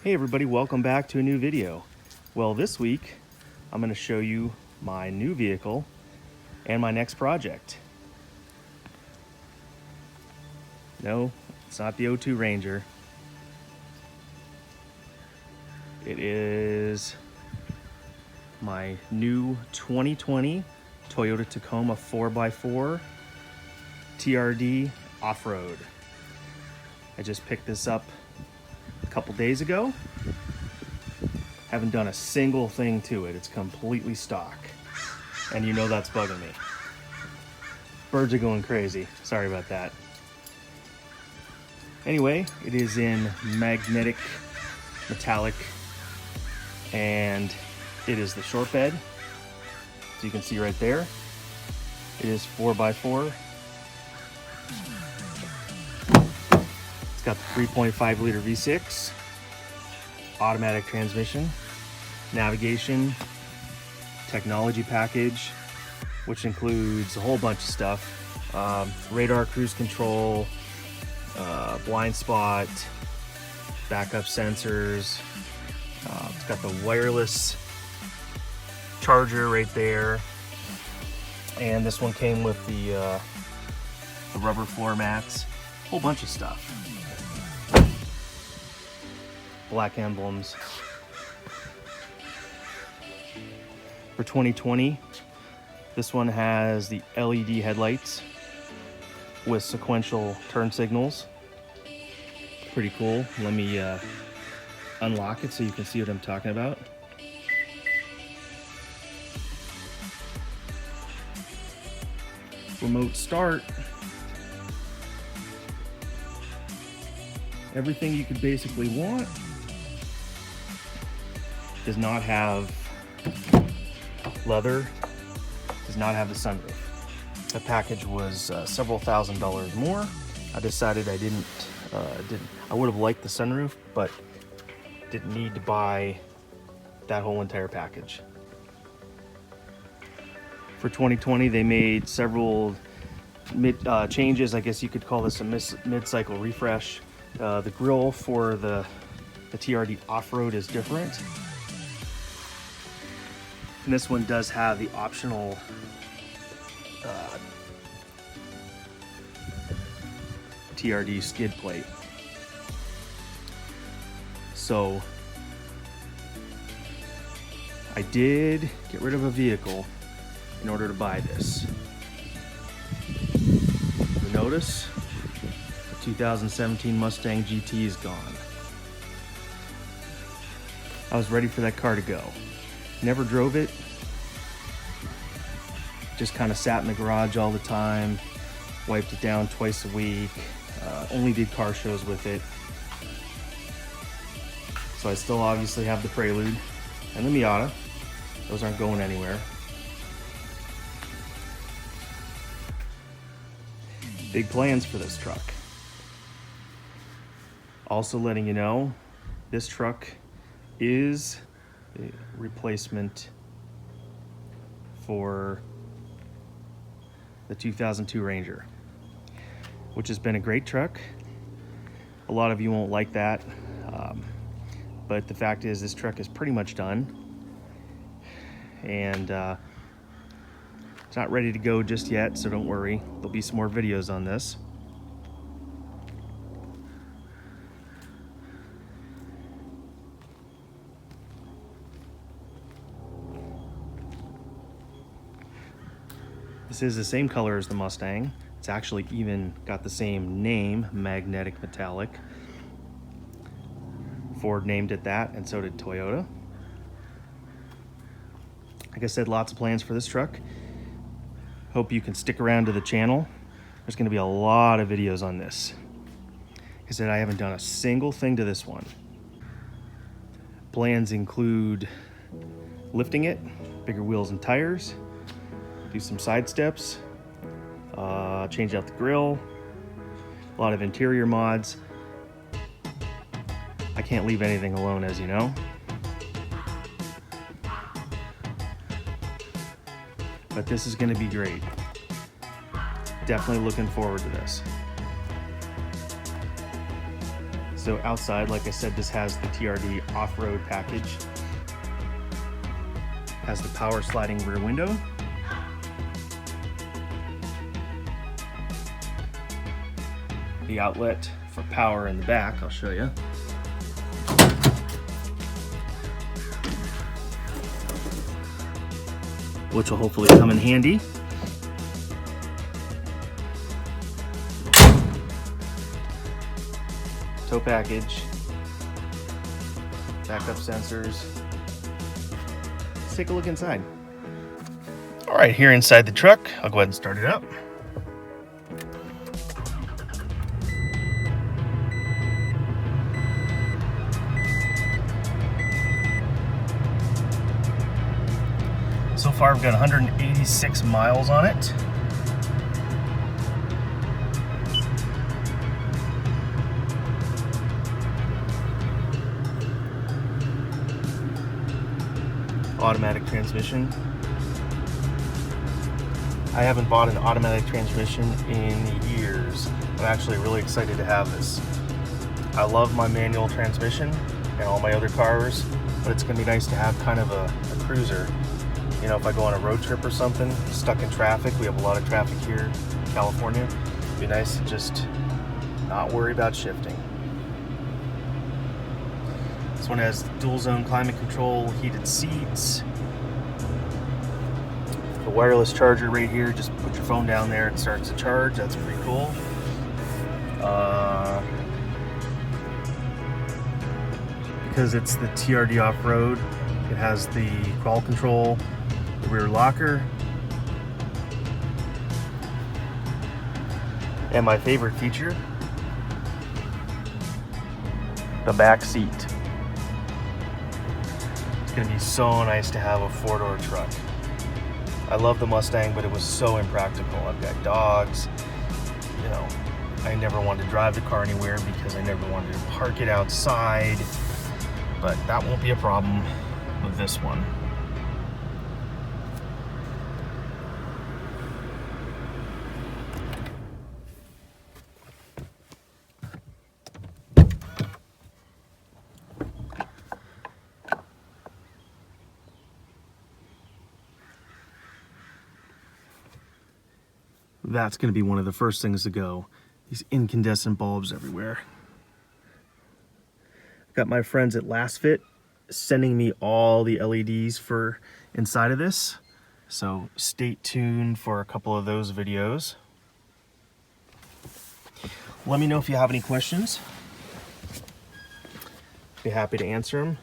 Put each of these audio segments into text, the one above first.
Hey everybody, welcome back to a new video. Well, this week I'm going to show you my new vehicle and my next project. No, it's not the O2 Ranger. It is my new 2020 Toyota Tacoma 4x4 TRD off-road. I just picked this up a couple days ago. Haven't done a single thing to it. It's completely stock. And you know that's bugging me. Birds are going crazy. Sorry about that. Anyway, it is in magnetic metallic and it is the short bed. As you can see right there, it is 4x4. It's got the 3.5 liter V6, automatic transmission, navigation, technology package, which includes a whole bunch of stuff. Radar cruise control, blind spot, backup sensors. It's got the wireless charger right there. And this one came with the rubber floor mats, a whole bunch of stuff. Black emblems. For 2020, this one has the LED headlights with sequential turn signals. Pretty cool. Let me unlock it so you can see what I'm talking about. Remote start. Everything you could basically want. Does not have leather, does not have the sunroof. The package was several $1,000s more. I decided I I would have liked the sunroof, but didn't need to buy that whole entire package. For 2020, they made several changes. I guess you could call this a mid-cycle refresh. The grille for the TRD off-road is different. And this one does have the optional TRD skid plate. So I did get rid of a vehicle in order to buy this. You notice the 2017 Mustang GT is gone. I was ready for that car to go. Never drove it. Just kind of sat in the garage all the time. Wiped it down twice a week. Only did car shows with it. So I still obviously have the Prelude and the Miata. Those aren't going anywhere. Big plans for this truck. Also letting you know, this truck is a replacement for the 2002 Ranger, which has been a great truck. A lot of you won't like that, but the fact is this truck is pretty much done, and it's not ready to go just yet, so don't worry. There'll be some more videos on this. This is the same color as the Mustang. It's actually even got the same name, magnetic metallic. Ford named it that, and so did Toyota. Like I said, lots of plans for this truck. Hope you can stick around to the channel. There's gonna be a lot of videos on this. Like I said, I haven't done a single thing to this one. Plans include lifting it, bigger wheels and tires, do some side steps, change out the grille, a lot of interior mods. I can't leave anything alone, as you know. But this is going to be great. Definitely looking forward to this. So outside, like I said, this has the TRD off-road package. Has the power sliding rear window. The outlet for power in the back, I'll show you. Which will hopefully come in handy. Tow package, backup sensors. Let's take a look inside. All right, here inside the truck, I'll go ahead and start it up. So far, I've got 186 miles on it. Automatic transmission. I haven't bought an automatic transmission in years. I'm actually really excited to have this. I love my manual transmission and all my other cars, but it's gonna be nice to have kind of a cruiser. You know, if I go on a road trip or something, stuck in traffic, we have a lot of traffic here in California. It'd be nice to just not worry about shifting. This one has dual zone climate control, heated seats. The wireless charger right here, just put your phone down there, it starts to charge. That's pretty cool. Because it's the TRD off-road, it has the crawl control, the rear locker, and my favorite feature, the back seat. It's gonna be so nice to have a four-door truck. I love the Mustang, but it was so impractical. I've got dogs, you know, I never wanted to drive the car anywhere because I never wanted to park it outside, but that won't be a problem with this one. That's going to be one of the first things to go. These incandescent bulbs everywhere. Got my friends at Last Fit sending me all the LEDs for inside of this. So stay tuned for a couple of those videos. Let me know if you have any questions. Be happy to answer them.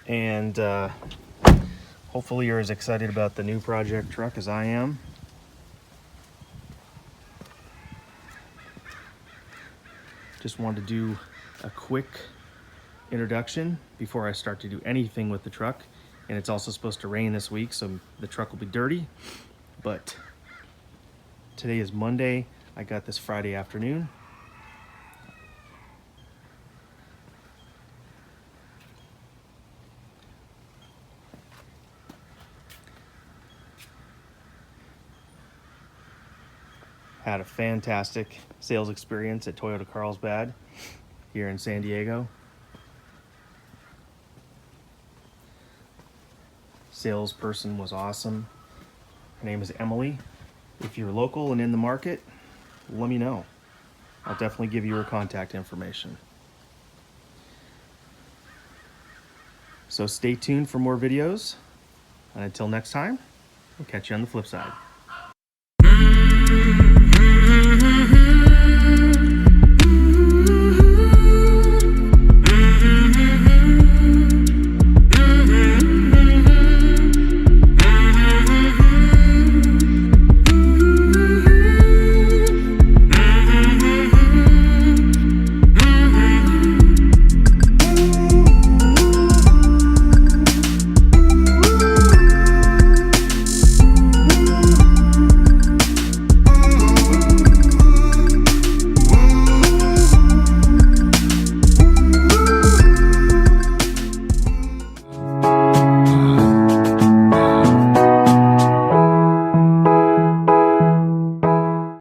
And hopefully you're as excited about the new project truck as I am. Just wanted to do a quick introduction before I start to do anything with the truck. And it's also supposed to rain this week, so the truck will be dirty. But today is Monday. I got this Friday afternoon. Had a fantastic sales experience at Toyota Carlsbad here in San Diego. Salesperson was awesome. Her name is Emily. If you're local and in the market, let me know. I'll definitely give you her contact information. So stay tuned for more videos. And until next time, we'll catch you on the flip side.